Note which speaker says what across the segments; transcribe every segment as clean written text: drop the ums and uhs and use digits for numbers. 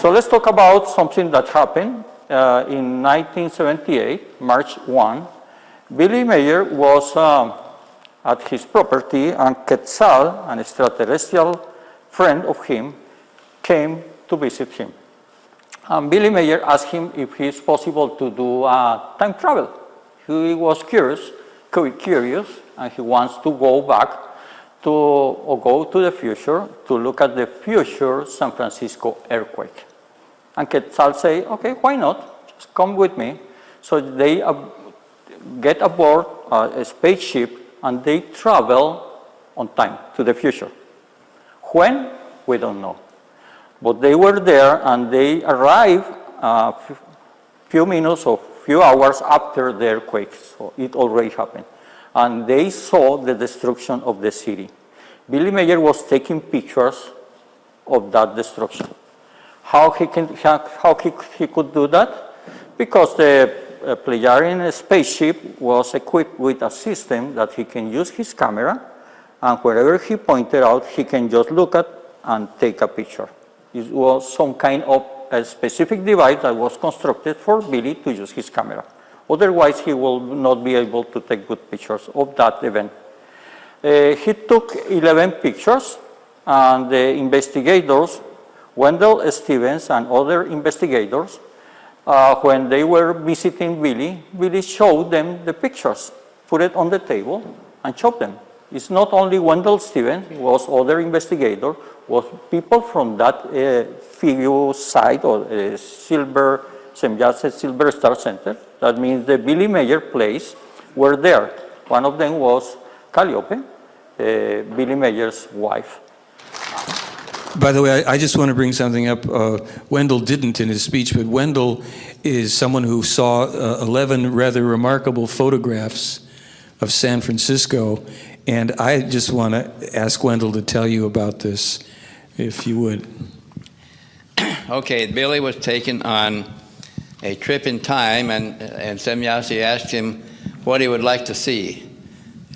Speaker 1: So let's talk about something that happened in 1978, March 1. Billy Mayer was at his property, and Quetzal, an extraterrestrial friend of him, came to visit him. And Billy Mayer asked him if it's possible to do time travel. He was curious, and he wants to go back or go to the future to look at the future San Francisco earthquake. And Quetzal say, okay, why not? Just come with me. So they get aboard a spaceship and they travel on time to the future. When? We don't know. But they were there and they arrived a few minutes or few hours after the earthquake. So it already happened. And they saw the destruction of the city. Billy Mayer was taking pictures of that destruction. How he could do that? Because the Pleiadian spaceship was equipped with a system that he can use his camera, and wherever he pointed out, he can just look at and take a picture. It was some kind of a specific device that was constructed for Billy to use his camera. Otherwise, he will not be able to take good pictures of that event. He took 11 pictures, and the investigators, Wendell Stevens and other investigators, when they were visiting Billy showed them the pictures, put it on the table, and showed them. It's not only Wendell Stevens, it was other investigators, was people from that figure site or Silver Star Center. That means the Billy Mayer place were there. One of them was Calliope, Billy Mayer's wife.
Speaker 2: By the way, I just want to bring something up. Wendell didn't in his speech, but Wendell is someone who saw 11 rather remarkable photographs of San Francisco, and I just want to ask Wendell to tell you about this, if you would.
Speaker 3: Okay, Billy was taken on a trip in time, and Semyasi asked him what he would like to see.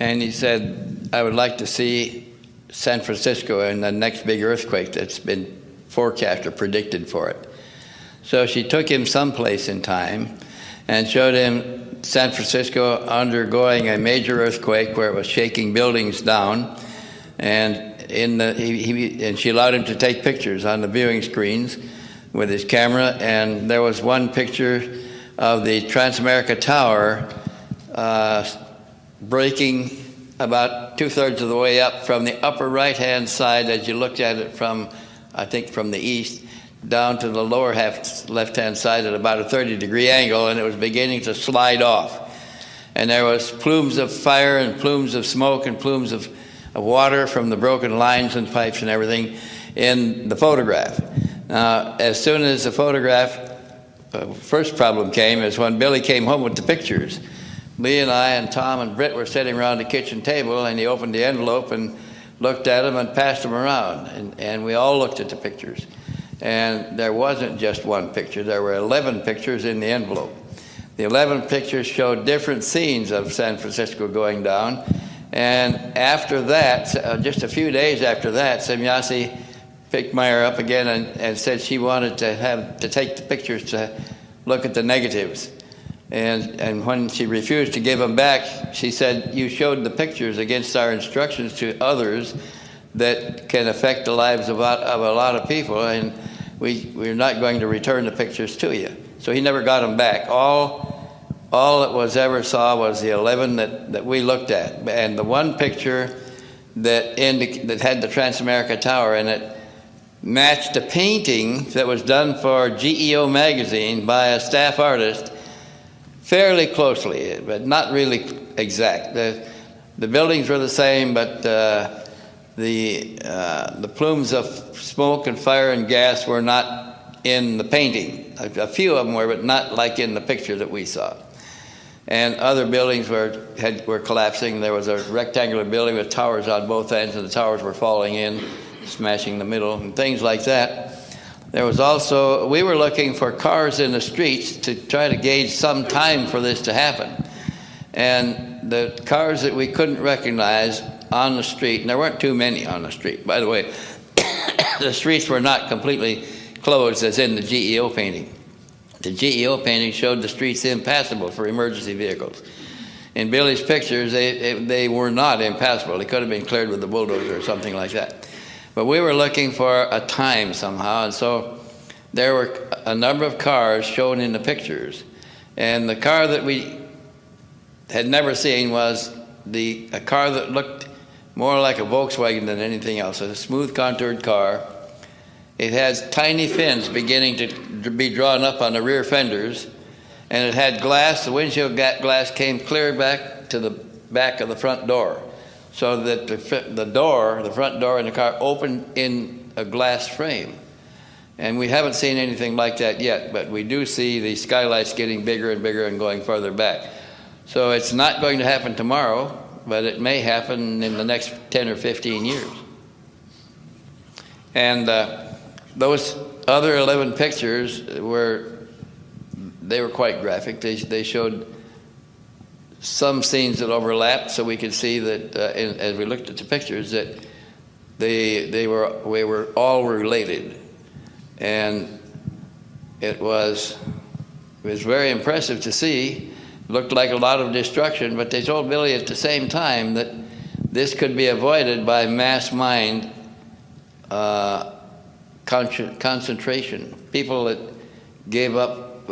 Speaker 3: And he said, I would like to see San Francisco and the next big earthquake that's been forecast or predicted for it. So she took him someplace in time and showed him San Francisco undergoing a major earthquake where it was shaking buildings down, and she allowed him to take pictures on the viewing screens with his camera, and there was one picture of the Transamerica Tower breaking about 2/3 of the way up from the upper right-hand side as you looked at it from, I think, from the east, down to the lower half left-hand side at about a 30-degree angle, and it was beginning to slide off. And there was plumes of fire and plumes of smoke and plumes of water from the broken lines and pipes and everything in the photograph. Now, as soon as the photograph, first problem came is when Billy came home with the pictures. Lee and I and Tom and Britt were sitting around the kitchen table, and he opened the envelope and looked at them and passed them around. And we all looked at the pictures. And there wasn't just one picture. There were 11 pictures in the envelope. The 11 pictures showed different scenes of San Francisco going down. And after that, just a few days after that, Semyasi picked Meyer up again and said she wanted to take the pictures to look at the negatives. And when she refused to give them back, she said, you showed the pictures against our instructions to others that can affect the lives of a lot of people, and we're not going to return the pictures to you. So he never got them back. All it was ever saw was the 11 that we looked at. And the one picture that had the Transamerica Tower in it matched a painting that was done for GEO magazine by a staff artist fairly closely, but not really exact. The buildings were the same, but the plumes of smoke and fire and gas were not in the painting. A few of them were, but not like in the picture that we saw. And other buildings were collapsing. There was a rectangular building with towers on both ends, and the towers were falling in, smashing the middle, and things like that. There was also, we were looking for cars in the streets to try to gauge some time for this to happen. And the cars that we couldn't recognize on the street, and there weren't too many on the street, by the way, the streets were not completely closed as in the GEO painting. The GEO painting showed the streets impassable for emergency vehicles. In Billy's pictures, they were not impassable. They could have been cleared with a bulldozer or something like that. But we were looking for a time somehow, and so there were a number of cars shown in the pictures. And the car that we had never seen was a car that looked more like a Volkswagen than anything else, a smooth contoured car. It has tiny fins beginning to be drawn up on the rear fenders, and it had glass. The windshield glass came clear back to the back of the front door, so that the front door in the car opened in a glass frame. And we haven't seen anything like that yet, but we do see the skylights getting bigger and bigger and going further back. So it's not going to happen tomorrow, but it may happen in the next 10 or 15 years. And those other 11 pictures were quite graphic. They showed some scenes that overlapped, so we could see that as we looked at the pictures that we were all related, and it was very impressive to see. It looked like a lot of destruction, but they told Billy at the same time that this could be avoided by mass mind concentration. People that gave up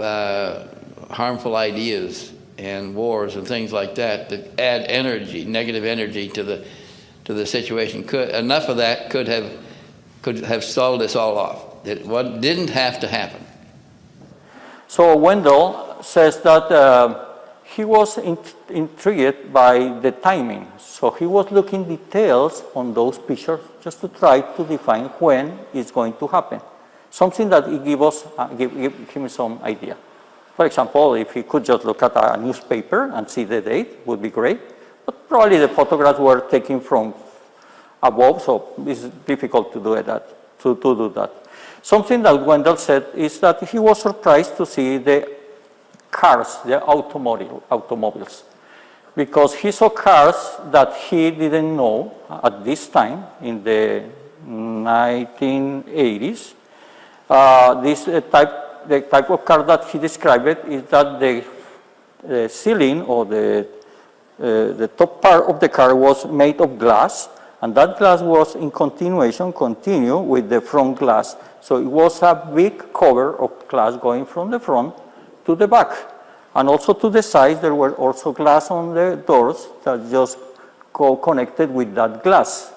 Speaker 3: harmful ideas and wars and things like that add energy, negative energy to the situation. Enough of that could have stalled this all off. It didn't have to happen.
Speaker 1: So Wendell says that he was intrigued by the timing. So he was looking details on those pictures just to try to define when it's going to happen. Something that it give him some idea. For example, if he could just look at a newspaper and see the date, would be great. But probably the photographs were taken from above, so it's difficult to do that. Something that Wendell said is that he was surprised to see the cars, the automobiles, because he saw cars that he didn't know at this time in the 1980s. The type of car that he described is that the ceiling or the top part of the car was made of glass, and that glass was in continue with the front glass. So it was a big cover of glass going from the front to the back. And also to the sides, there were also glass on the doors that just connected with that glass.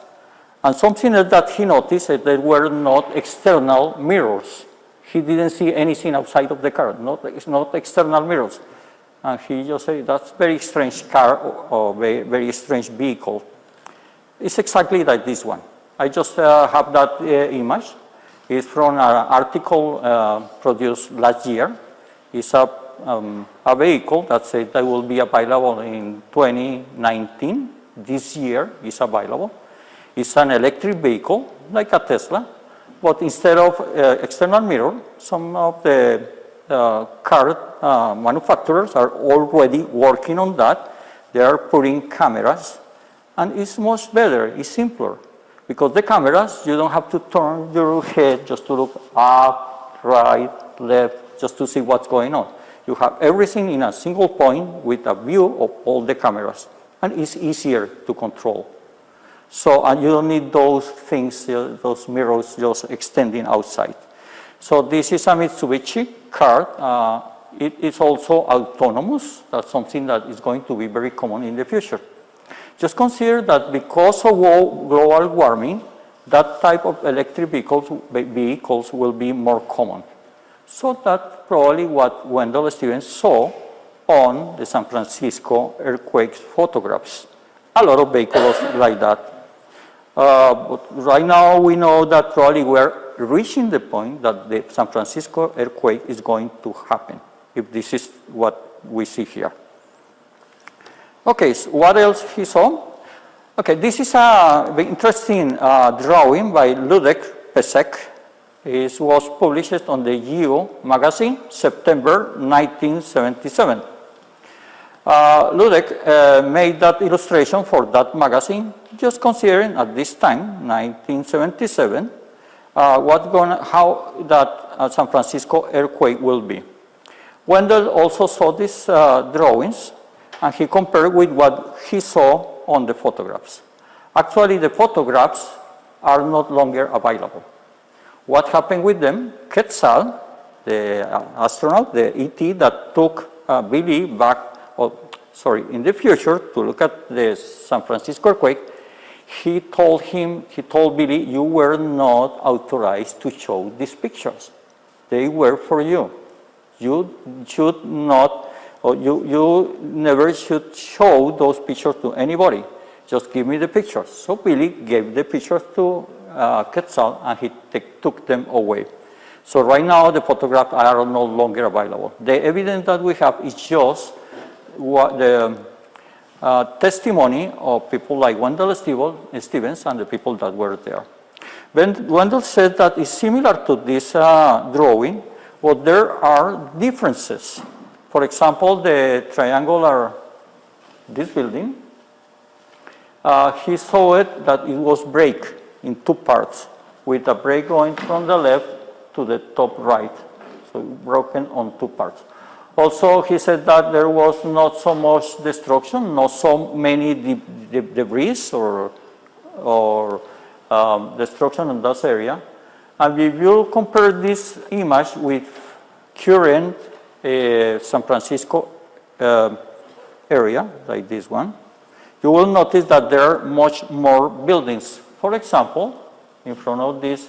Speaker 1: And something else that he noticed that there were not external mirrors. He didn't see anything outside of the car, it's not external mirrors. And he just said, that's very strange car or very strange vehicle. It's exactly like this one. I just have that image. It's from an article produced last year. It's a vehicle that said that will be available in 2019. This year is available. It's an electric vehicle, like a Tesla, but instead of external mirror, some of the car manufacturers are already working on that. They are putting cameras, and it's much better, it's simpler. Because the cameras, you don't have to turn your head just to look up, right, left, just to see what's going on. You have everything in a single point with a view of all the cameras, and it's easier to control. So, and you don't need those things, those mirrors just extending outside. So this is a Mitsubishi car. It is also autonomous. That's something that is going to be very common in the future. Just consider that because of global warming, that type of electric vehicles will be more common. So that's probably what Wendell Stevens saw on the San Francisco earthquake photographs. A lot of vehicles like that. But right now we know that probably we're reaching the point that the San Francisco earthquake is going to happen, if this is what we see here. Okay, so what else he saw? Okay, this is a very interesting drawing by Ludek Pesek. It was published on the Geo magazine, September 1977. Ludek made that illustration for that magazine, just considering at this time, 1977, how that San Francisco earthquake will be. Wendell also saw these drawings, and he compared with what he saw on the photographs. Actually, the photographs are not longer available. What happened with them? Quetzal, the astronaut, the ET that took Billy back, in the future to look at the San Francisco earthquake, he told Billy, you were not authorized to show these pictures. They were for you. You should not, or you never should show those pictures to anybody. Just give me the pictures. So Billy gave the pictures to Quetzal, and he took them away. So right now the photographs are no longer available. The evidence that we have is just what the testimony of people like Wendell Stevens and the people that were there. Wendell said that it's similar to this drawing, but there are differences. For example, the triangular, this building, he saw it that it was break in two parts, with a break going from the left to the top right, so broken on two parts. Also, he said that there was not so much destruction, not so many debris or destruction in this area. And if you compare this image with current San Francisco area, like this one, you will notice that there are much more buildings. For example, in front of this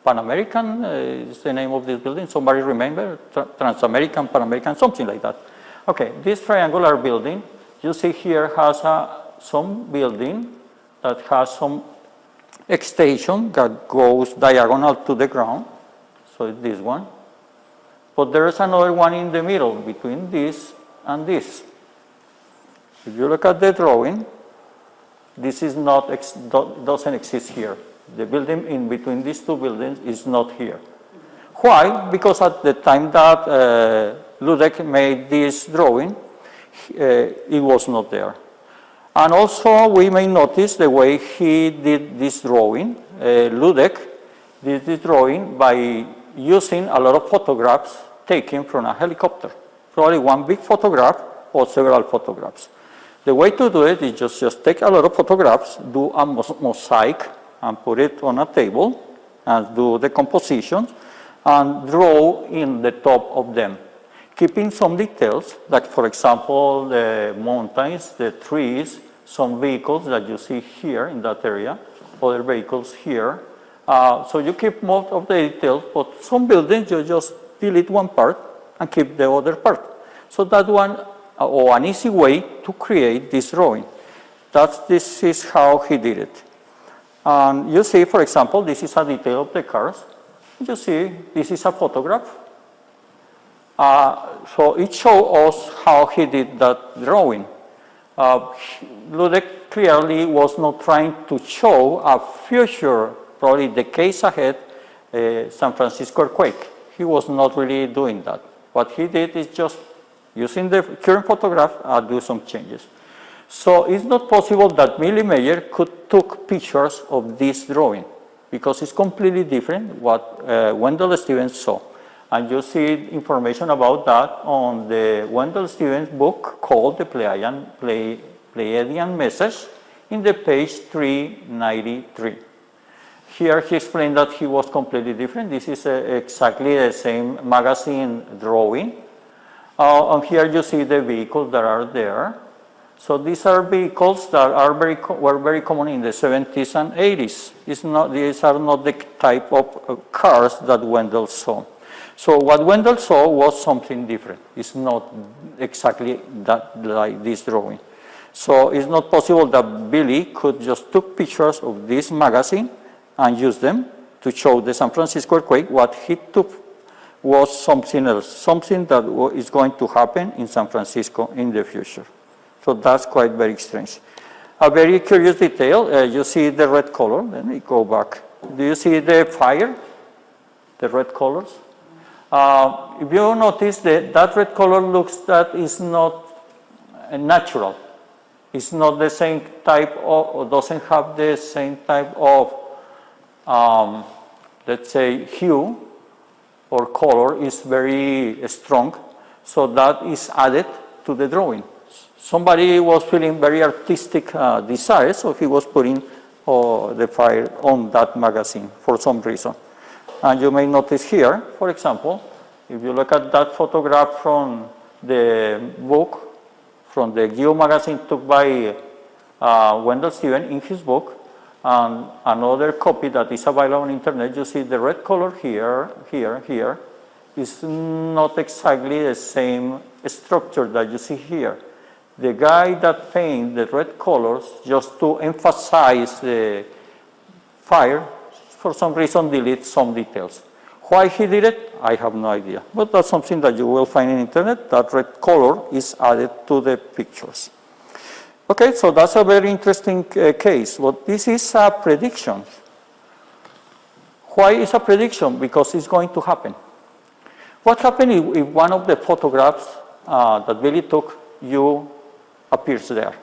Speaker 1: Pan American is the name of this building. Somebody remember? Trans-American, Pan American, something like that. Okay, this triangular building, you see here has some building that has some extension that goes diagonal to the ground. So it's this one. But there is another one in the middle between this and this. If you look at the drawing, this is not doesn't exist here. The building in between these two buildings is not here. Why? Because at the time that Ludek made this drawing, it was not there. And also we may notice the way he did this drawing. Ludek did this drawing by using a lot of photographs taken from a helicopter. Probably one big photograph or several photographs. The way to do it is just take a lot of photographs, do a mosaic, and put it on a table, and do the compositions, and draw in the top of them. Keeping some details, like for example, the mountains, the trees, some vehicles that you see here in that area, other vehicles here. So you keep most of the details, but some buildings you just delete one part and keep the other part. So that one, or an easy way to create this drawing. This is how he did it. And you see, for example, this is a detail of the cars. You see, this is a photograph. So it shows us how he did that drawing. Ludek clearly was not trying to show a future, probably decades ahead, San Francisco earthquake. He was not really doing that. What he did is just using the current photograph, do some changes. So it's not possible that Millie Meyer could took pictures of this drawing because it's completely different what Wendell Stevens saw. And you see information about that on the Wendell Stevens book called The Pleiadian Message in the page 393. Here he explained that he was completely different. This is exactly the same magazine drawing. And here you see the vehicles that are there. So these are vehicles that were very common in the 70s and 80s. These are not the type of cars that Wendell saw. So what Wendell saw was something different. It's not exactly that like this drawing. So it's not possible that Billy could just took pictures of this magazine and use them to show the San Francisco earthquake. What he took was something else, something that is going to happen in San Francisco in the future. So that's quite very strange. A very curious detail, you see the red color. Let me go back. Do you see the fire? The red colors? If you notice that red color looks that is not natural. It's not the same type of, or doesn't have the same type of let's say, hue or color is very strong, so that is added to the drawing. Somebody was feeling very artistic desire, so he was putting the fire on that magazine for some reason. And you may notice here, for example, if you look at that photograph from the book, from the Geo magazine took by Wendell Stephen in his book, and another copy that is available on the internet, you see the red color here, here, is not exactly the same structure that you see here. The guy that painted the red colors, just to emphasize the fire, for some reason deleted some details. Why he did it, I have no idea. But that's something that you will find in the internet, that red color is added to the pictures. Okay, so that's a very interesting case. But this is a prediction. Why is a prediction? Because it's going to happen. What happened if one of the photographs that Billy took, you appears there?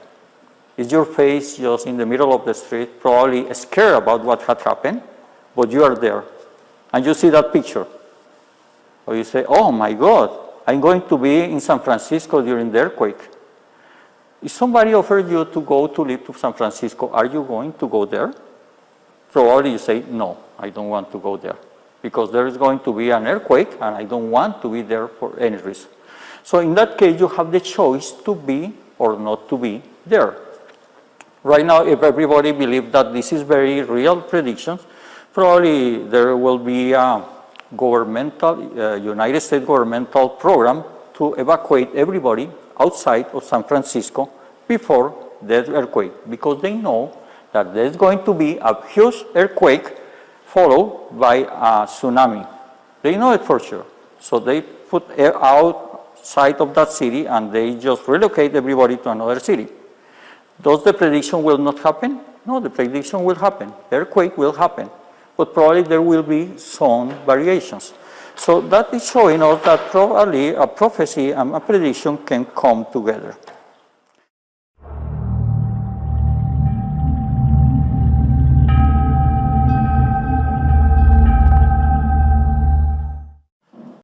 Speaker 1: Is your face just in the middle of the street, probably scared about what had happened, but you are there, and you see that picture. Or you say, oh my God, I'm going to be in San Francisco during the earthquake. If somebody offered you to go to live to San Francisco, are you going to go there? Probably you say, no, I don't want to go there, because there is going to be an earthquake, and I don't want to be there for any reason. So in that case, you have the choice to be or not to be there. Right now, if everybody believes that this is very real predictions, probably there will be a governmental, United States governmental program to evacuate everybody outside of San Francisco before the earthquake, because they know that there's going to be a huge earthquake followed by a tsunami. They know it for sure. So they put outside of that city and they just relocate everybody to another city. Does the prediction will not happen? No, the prediction will happen. The earthquake will happen. But probably there will be some variations. So that is showing us that probably a prophecy and a prediction can come together.